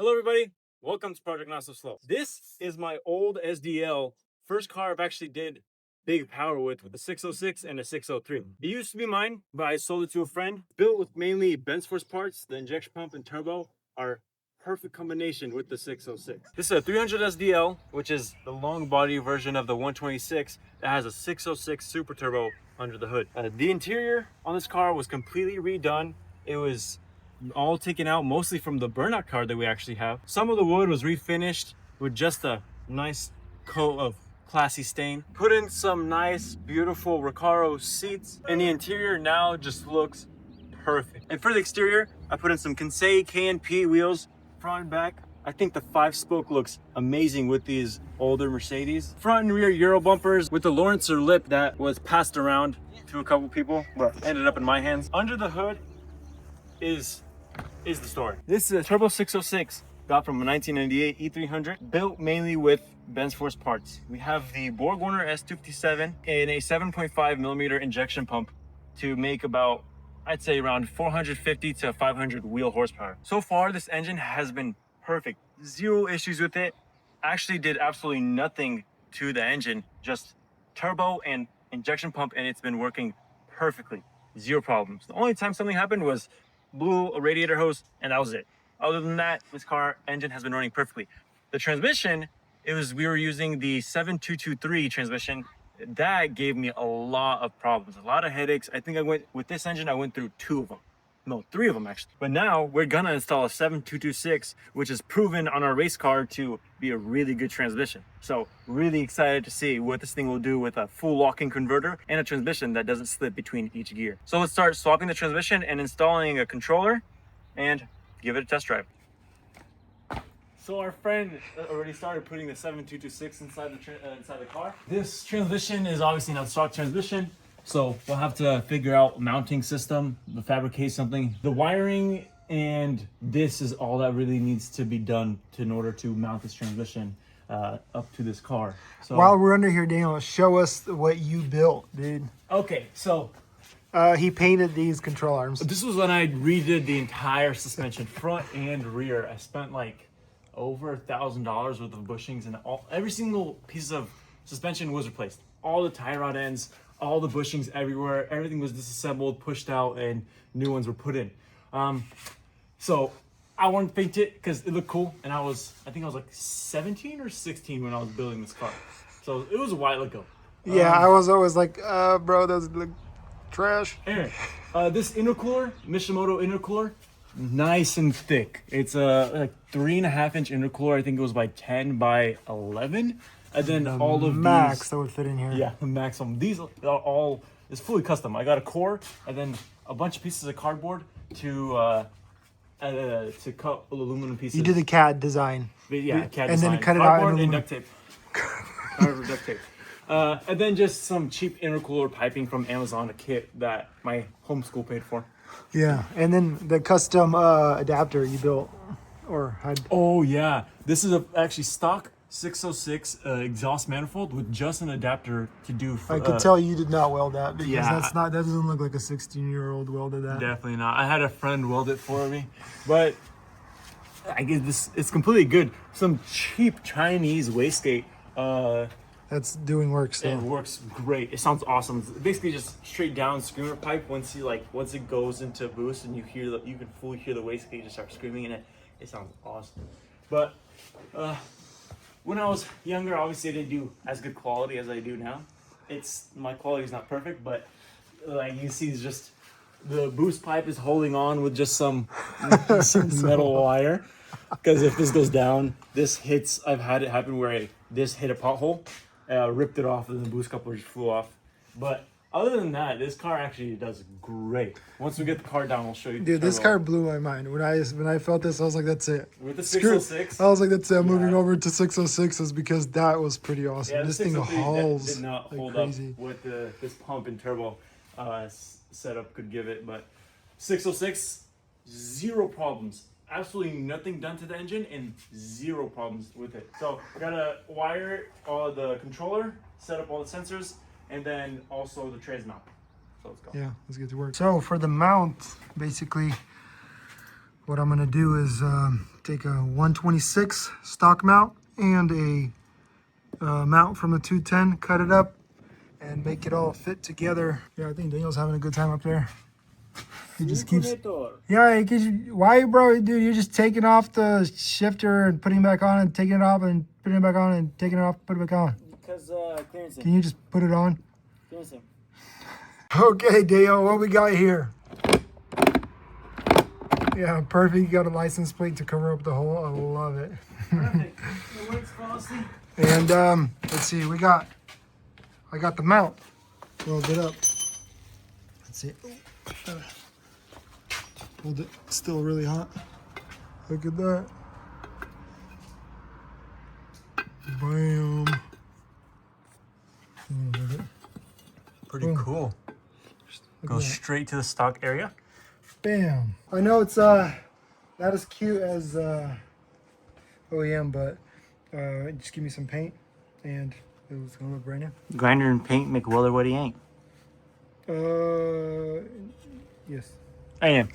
Hello everybody, welcome to Project Not So Slow. This is my old SDL, first car I've actually did big power with a 606 and a 603. It used to be mine, but I sold it to a friend. Built with mainly Benz force parts, the injection pump and turbo are perfect combination with the 606. This is a 300 SDL, which is the long body version of the 126 that has a 606 Superturbo under the hood. The interior on this car was completely redone. It was all taken out mostly from the burnout car that we actually have. Some of the wood was refinished with just a nice coat of classy stain. Put in some nice beautiful Recaro seats, and the interior now just looks perfect. And for the exterior, I put in some Kansei K&P wheels, front and back. I think the 5-spoke looks amazing with these older Mercedes. Front and rear Euro bumpers with the Lawrencer lip that was passed around to a couple people, but ended up in my hands. Under the hood is the story. This is a Turbo 606, got from a 1998 E300, built mainly with Benz force parts. We have the BorgWarner S257 and a 7.5 millimeter injection pump to make about, I'd say around 450 to 500 wheel horsepower. So far, this engine has been perfect. Zero issues with it. Actually did absolutely nothing to the engine, just turbo and injection pump, and it's been working perfectly. Zero problems. The only time something happened was blew a radiator hose, and that was it. Other than that, this car engine has been running perfectly. The transmission, we were using the 7223 transmission. That gave me a lot of problems, a lot of headaches. I think with this engine, I went through 2 of them. No, 3 of them actually. But now we're gonna install a 7226, which is proven on our race car to be a really good transmission. So really excited to see what this thing will do with a full lock-in converter and a transmission that doesn't slip between each gear. So let's start swapping the transmission and installing a controller and give it a test drive. So our friend already started putting the 7226 inside the car. This transmission is obviously not stock transmission, so we'll have to figure out a mounting system, fabricate something. The wiring and this is all that really needs to be done in order to mount this transmission up to this car. So while we're under here, Daniel, show us what you built, dude. Okay, so he painted these control arms. this was when I redid the entire suspension, front and rear. I spent like over $1,000 worth of bushings, and every single piece of suspension was replaced. All the tie rod ends, all the bushings everywhere, everything was disassembled, pushed out, and new ones were put in. So I wanted to paint it because it looked cool, and I think I was like 17 or 16 when I was building this car. So it was a while ago. Yeah, I was always like, bro, those look trash. Anyway, this intercooler, Mishimoto intercooler, nice and thick. It's a like 3.5-inch intercooler. I think it was by 10 by 11. And then all of max that would fit in here. Yeah, the maximum. These are all is fully custom. I got a core and then a bunch of pieces of cardboard to cut aluminum pieces. You did the CAD design. Yeah, CAD and design. Then cut cardboard it out and duct tape. Cardboard, duct tape. And then just some cheap intercooler piping from Amazon, a kit that my homeschool paid for. Yeah, and then the custom adapter you built, or had. Oh yeah, this is actually stock 606 exhaust manifold with just an adapter to do. I could tell you did not weld that because Yeah, that doesn't look like a 16-year-old welded that. Definitely not. I had a friend weld it for me, but I guess it's completely good. Some cheap Chinese wastegate. That's doing work still. It works great. It sounds awesome. It's basically just straight down screamer pipe. Once it goes into boost and you can fully hear the wastegate just start screaming in it. It sounds awesome. But when I was younger, obviously I didn't do as good quality as I do now. My quality is not perfect, but like you see, it's just the boost pipe is holding on with just some metal wire. Because if this goes down, I've had it happen where this hit a pothole, ripped it off, and the boost coupler just flew off. But other than that, this car actually does great. Once we get the car down, I'll show you. Dude, this car blew my mind. When I felt this, I was like, that's it. With the 606? I was like, that's it. I'm moving over to 606s because that was pretty awesome. Yeah, this thing hauls did not like hold crazy. up what this pump and turbo setup could give it. But 606, zero problems. Absolutely nothing done to the engine and zero problems with it. So I gotta wire all the controller, set up all the sensors, and then also the trans mount. So let's go. Yeah, let's get to work. So for the mount, basically, what I'm gonna do is take a 126 stock mount and a mount from the 210, cut it up, and make it all fit together. Yeah, I think Daniel's having a good time up there. He just keeps. Yeah, he keeps. Why, bro, dude? You're just taking off the shifter and putting it back on, and taking it off and putting it back on, and taking it off, putting it back on. Because clearancing. Can you just put it on? Clearancing. Okay, Dale, what we got here? Yeah, perfect. You got a license plate to cover up the hole. I love it. Perfect. It works flawlessly. And let's see, I got the mount welded up. Let's see. Hold it. It's still really hot. Look at that. Bam. Pretty cool. Goes straight to the stock area. Bam. I know it's not as cute as OEM, but just give me some paint and it was gonna look brand new. Grinder and paint make welder what he ain't. Yes. I am.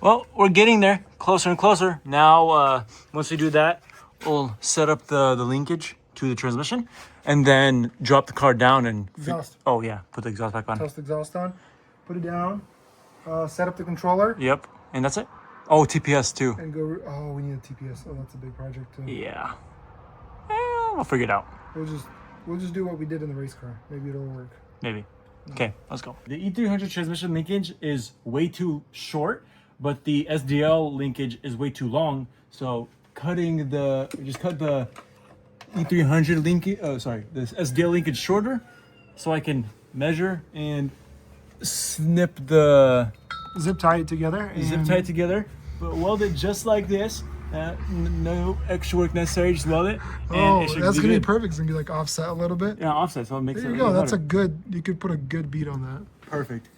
Well, we're getting there, closer and closer. Now, once we do that, we'll set up the linkage to the transmission, and then drop the car down and Exhaust. Oh yeah, put the exhaust back on. Toss the exhaust on, put it down, set up the controller. Yep, and that's it. Oh, TPS too. And go. Oh, we need a TPS. Oh, that's a big project too. Yeah. We'll figure it out. We'll just do what we did in the race car. Maybe it'll work. Maybe. Okay, let's go. The E300 transmission linkage is way too short, but the SDL linkage is way too long. So just cut the E300 linkage, the SDL linkage shorter, so I can measure and snip the Zip tie it together. but weld it just like this. No extra work necessary, just weld it. Oh, it should that's gonna be good. perfect. It's gonna be like offset a little bit. Yeah, offset, so it makes There it you go. That's better. you could put a good beat on that. Perfect.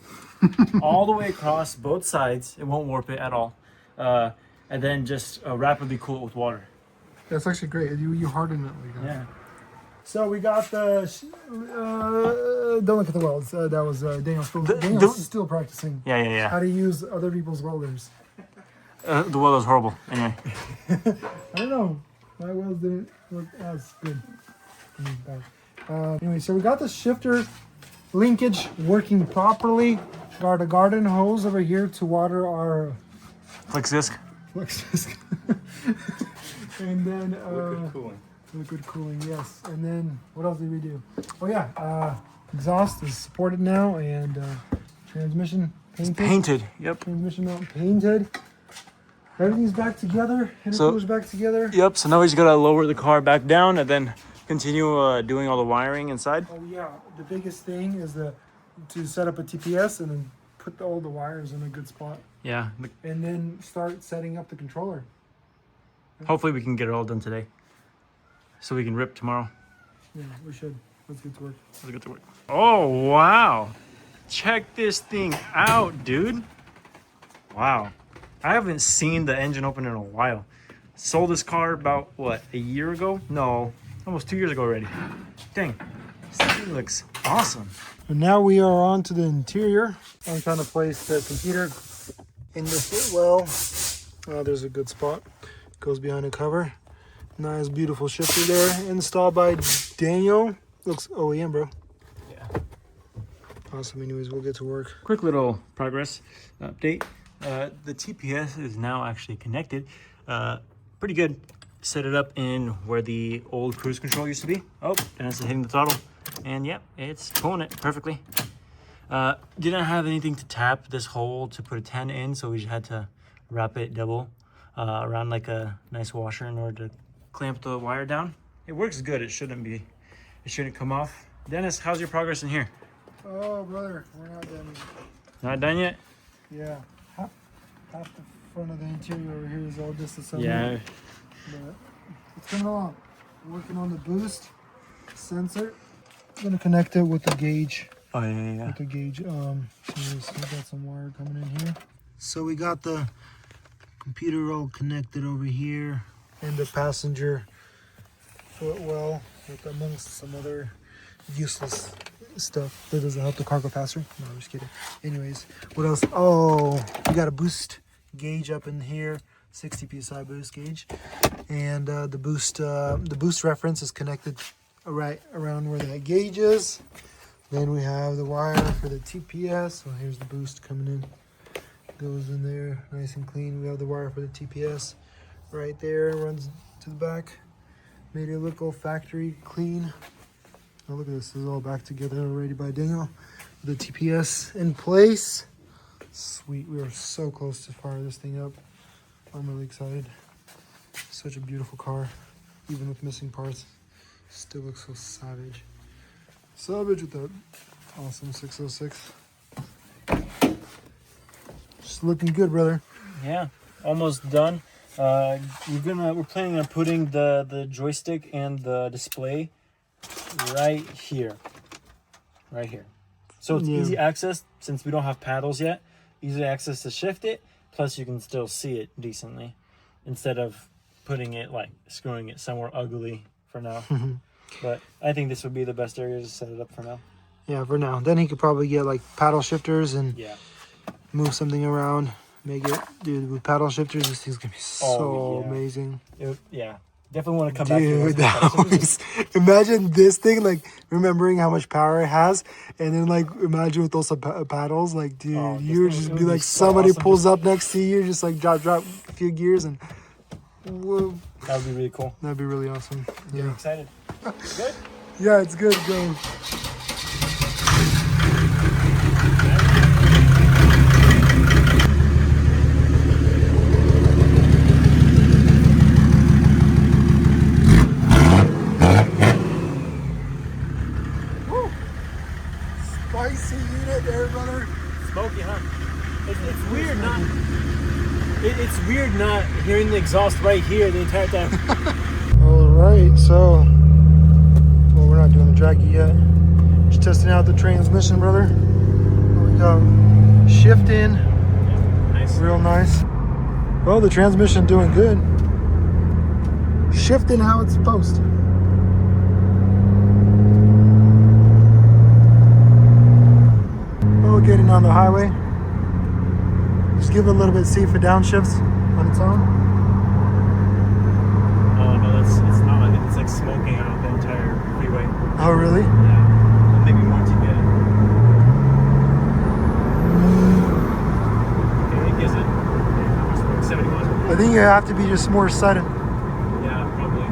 All the way across both sides. It won't warp it at all. And then just rapidly cool it with water. That's actually great. You harden it like that. Yeah. So we got the. Don't look at the welds. That was Daniel. Daniel's still practicing Yeah. how to use other people's welders. The welder's horrible. Anyway. I don't know. My welds didn't look as good. Anyway, so we got the shifter linkage working properly. Got a garden hose over here to water our Flex disc. flex disc. And then liquid cooling, yes. And then what else did we do? Oh yeah, exhaust is supported now, and transmission painted. Painted. Yep. Transmission mount painted. Everything's back together. Intercooler's back together. Yep. So now we just gotta lower the car back down and then continue doing all the wiring inside. Oh yeah, the biggest thing is to set up a TPS and then put all the wires in a good spot, Yeah. and then start setting up the controller. Hopefully we can get it all done today, so we can rip tomorrow. Yeah, we should. Let's get to work. Let's get to work. Oh wow! Check this thing out, dude. Wow. I haven't seen the engine open in a while. Sold this car about, what, a year ago? No, almost 2 years ago already. Dang, this thing looks awesome. And now we are on to the interior. I'm trying to place the computer in the footwell. There's a good spot. Goes behind the cover. Nice, beautiful shifter there. Installed by Daniel. Looks OEM, bro. Yeah. Awesome. Anyways, we'll get to work. Quick little progress update. The TPS is now actually connected. Pretty good. Set it up in where the old cruise control used to be. Oh, and it's hitting the throttle. And yep, it's pulling it perfectly. Didn't have anything to tap this hole to put a 10 in, so we just had to wrap it double around like a nice washer in order to clamp the wire down. It works good. It shouldn't come off. Dennis, how's your progress in here? Oh, brother, we're not done. Not done yet? Yeah. Half the front of the interior over here is all disassembled. Yeah. But it's coming along. We're working on the boost sensor. I'm gonna connect it with the gauge. Oh yeah. With the gauge. We got some wire coming in here. So we got the computer all connected over here, and the passenger footwell with amongst some other useless stuff that doesn't help the cargo faster. No, I'm just kidding. Anyways, what else? Oh, we got a boost gauge up in here. 60 psi boost gauge, and the boost reference is connected right around where that gauge is. Then we have the wire for the TPS. So here's the boost coming in, goes in there nice and clean. We have the wire for the TPS right there, runs to the back. Made it look all factory clean. Oh, look at this, this is all back together already by Daniel. The TPS in place. Sweet, we are so close to fire this thing up. I'm really excited. Such a beautiful car, even with missing parts. Still looks so savage. Savage with that awesome 606. Just looking good, brother. Yeah, almost done. We're planning on putting the joystick and the display right here. So it's easy access since we don't have paddles yet. Easy access to shift it. Plus you can still see it decently instead of putting it like screwing it somewhere ugly for now. But I think this would be the best area to set it up for now. Yeah, for now. Then he could probably get like paddle shifters and move something around. Make it, dude, with paddle shifters, this thing's gonna be so amazing. Definitely want to come dude, back to that imagine this thing, like remembering how much power it has, and then like imagine with those paddles, like dude, you would just be like so somebody awesome. Pulls up next to you, just like drop a few gears, and whoa. That would be really cool. That'd be really awesome. Yeah. You're excited? Good? Yeah, it's good. Go. Spicy unit there, brother. Smoky, huh? It's weird not. It's weird not hearing the exhaust right here the entire time. All right, so we're not doing the draggy yet. Just testing out the transmission, brother. We got shifting, nice, real nice. Well, the transmission doing good. Shifting how it's supposed to. Oh, getting on the highway. Just give it a little bit, see for downshifts on its own. Oh no, it's not like it's like smoking out the entire freeway. Oh really? Yeah. Maybe more to get. Okay, it gives it 70 miles per hour. I think you have to be just more sudden. Yeah, probably.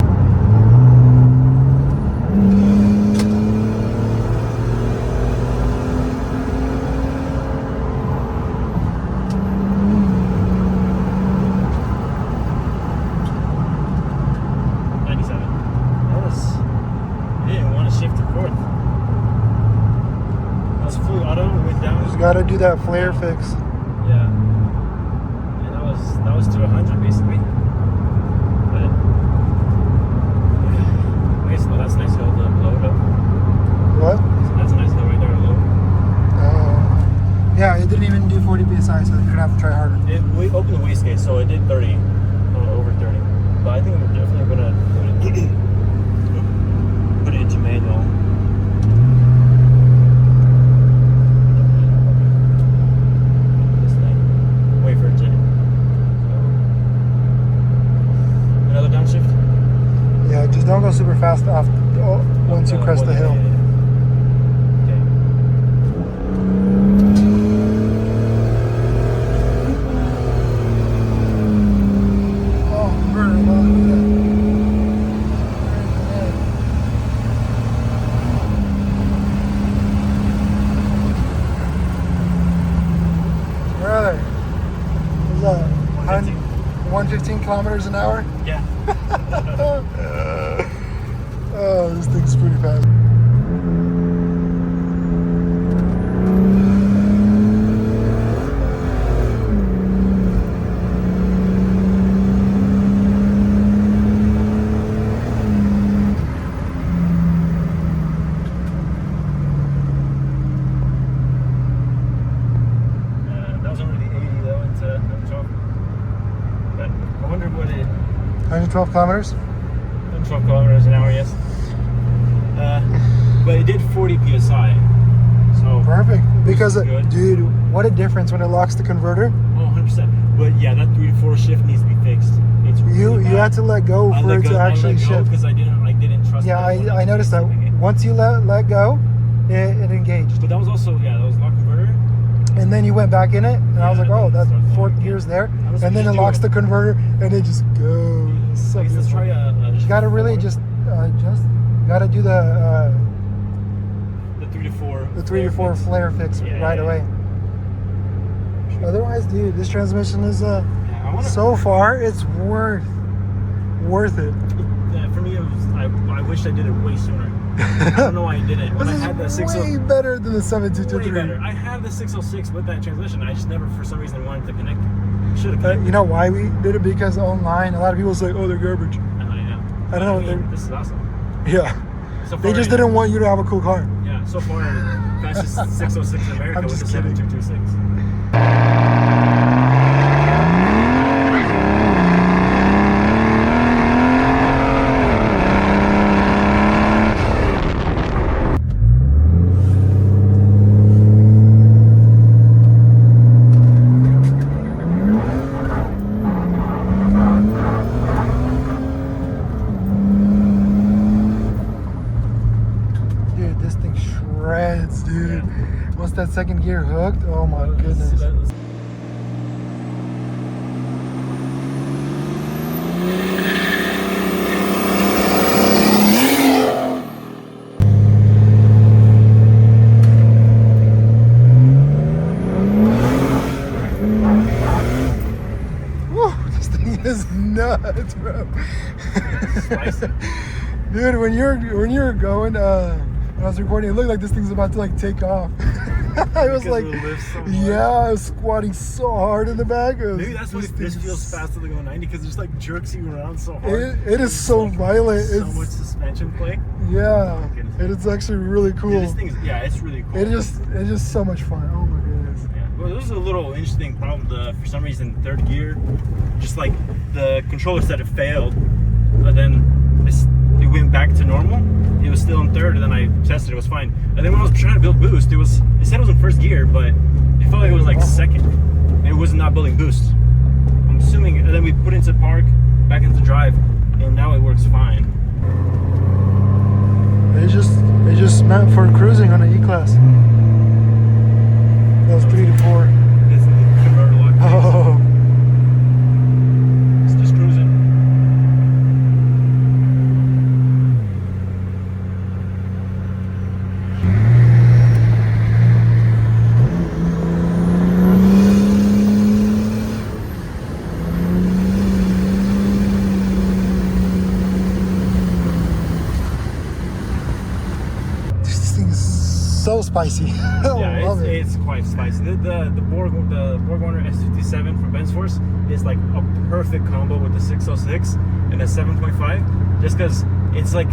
Gotta do that flare fix. Yeah. And that was to 100 basically. But nice, well, that's a nice hill to load up. What? That's a nice hill right there to load. Yeah, it didn't even do 40 psi, so you're gonna have to try harder. We opened the wastegate, so it did 30, over 30. But I think we're definitely gonna put it into manual. Just don't go super fast off once you crest the hill. Okay. Oh, burner, well, look at that. Brother, what's that? 115 kilometers an hour? Yeah. Oh, this thing's pretty fast. That was already 80 though into 112. But I wonder what it. 112 kilometers? 112 kilometers an hour, yes. But it did 40 psi. So perfect. Because, dude, what a difference when it locks the converter. Oh, 100%. But yeah, that 3-4 shift needs to be fixed. It's really You had to let go for it to actually shift. because I didn't trust. Yeah, I noticed that. Once you let go, it engaged. But that was also that was lock converter. And then you went back in it, and I was like, oh, that fourth locking. gear's there. was And like, then it just locks do the converter, and it just goes. So I guess let's beautiful. try You gotta really just gotta do the 3-4. the 3-4 flare fix right away. Otherwise, dude, this transmission is so far it's worth it. For me, it was. I wish I did it way sooner. I don't know why I didn't. When This I had the is 606, way better than the way 722. better. I have the 606 with that transmission. I just never, for some reason, wanted to connect it. Should have connected. You know why we did it? Because online, a lot of people say, "Oh, they're garbage." Yeah. I don't know what they're. This is awesome. Yeah. So They far, just didn't want you to have a cool car. Yeah. So far, fastest 606 in America I'm with just the kidding. 7226. Dude, this thing shreds, dude. Once that second gear hooked, oh my goodness. Woo, this thing is nuts, bro. Spicy. Dude, when you're going, when I was recording, it looked like this thing's about to like take off. I was Because like, it lifts so much. yeah, I was squatting so hard in the back. Maybe that's why this feels faster than going 90 because it just like jerks you around so hard. It is so violent. So It's much suspension play. yeah, Goodness. it is actually really cool. Dude, this thing's it's really cool. It's just so much fun. Oh my goodness. Yeah. Well, this is a little interesting problem. For some reason, third gear, just like the controller said it failed, but then it went back to normal. It was still in third, and then I tested it was fine. And then when I was trying to build boost, it said it was in first gear, but it felt like it was like second, and it was not building boost. I'm assuming, and then we put it into park, back into drive, and now it works fine. It's just meant for cruising on an E-Class. That was 3 to 4. It's the converter lock. Oh. It's just cruising. This thing is so spicy. I love it. It's quite spicy. The BorgWarner S257 from Bensforce is like a perfect combo with the 606 and the 7.5, just because it's like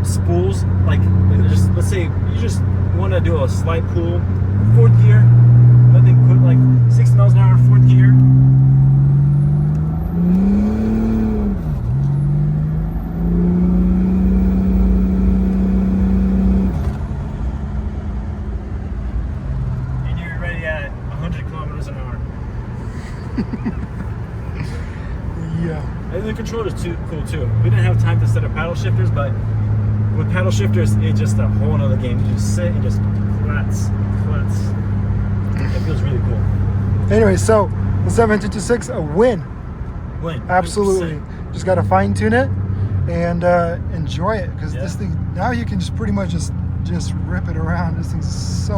spools. Like, just let's say you just want to do a slight pull, fourth gear, nothing quick, like 60 miles an hour, fourth gear. And you're ready at 100 kilometers an hour. Yeah. And the controller's cool too. We didn't have time to set up paddle shifters, but with paddle shifters, it's just a whole nother game. You just sit and just flats. It feels really cool. Anyway, so the 7226, a win. Win. Absolutely. 100%. Just got to fine tune it and enjoy it, because this thing, now you can just pretty much just rip it around. This thing's so,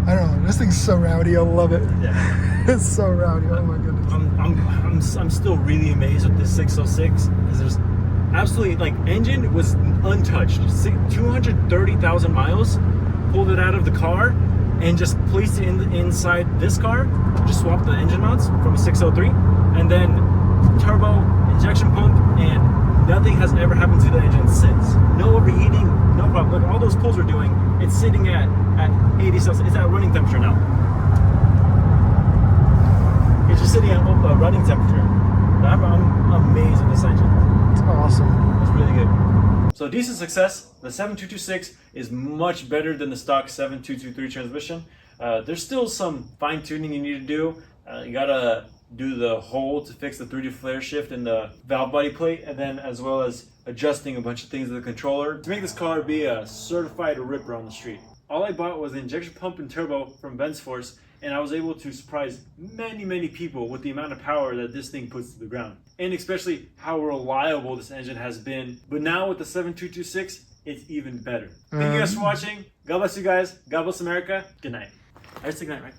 I don't know, this thing's so rowdy. I love it. Yeah. It's so rowdy. Oh my goodness. I'm still really amazed with this 606 because there's absolutely, like, engine was untouched. 230,000 miles. Pulled it out of the car and just placed it inside this car. Just swapped the engine mounts from a 603, and then turbo, injection pump, and nothing has ever happened to the engine since. No overheating, no problem. Look, all those pulls we're doing, it's sitting at 80 Celsius. It's at running temperature now. It's just sitting at running temperature. I'm amazed at this engine. It's awesome. It's really good. So decent success. The 7226 is much better than the stock 7223 transmission. There's still some fine tuning you need to do, You gotta do the hole to fix the 3D flare shift and the valve body plate, and then as well as adjusting a bunch of things to the controller to make this car be a certified ripper on the street. All I bought was the injection pump and turbo from Benz Force, and I was able to surprise many people with the amount of power that this thing puts to the ground, and especially how reliable this engine has been. But now with the 7226, it's even better. Thank you guys for watching. God bless you guys. God bless America. Good night. I just say good night, right?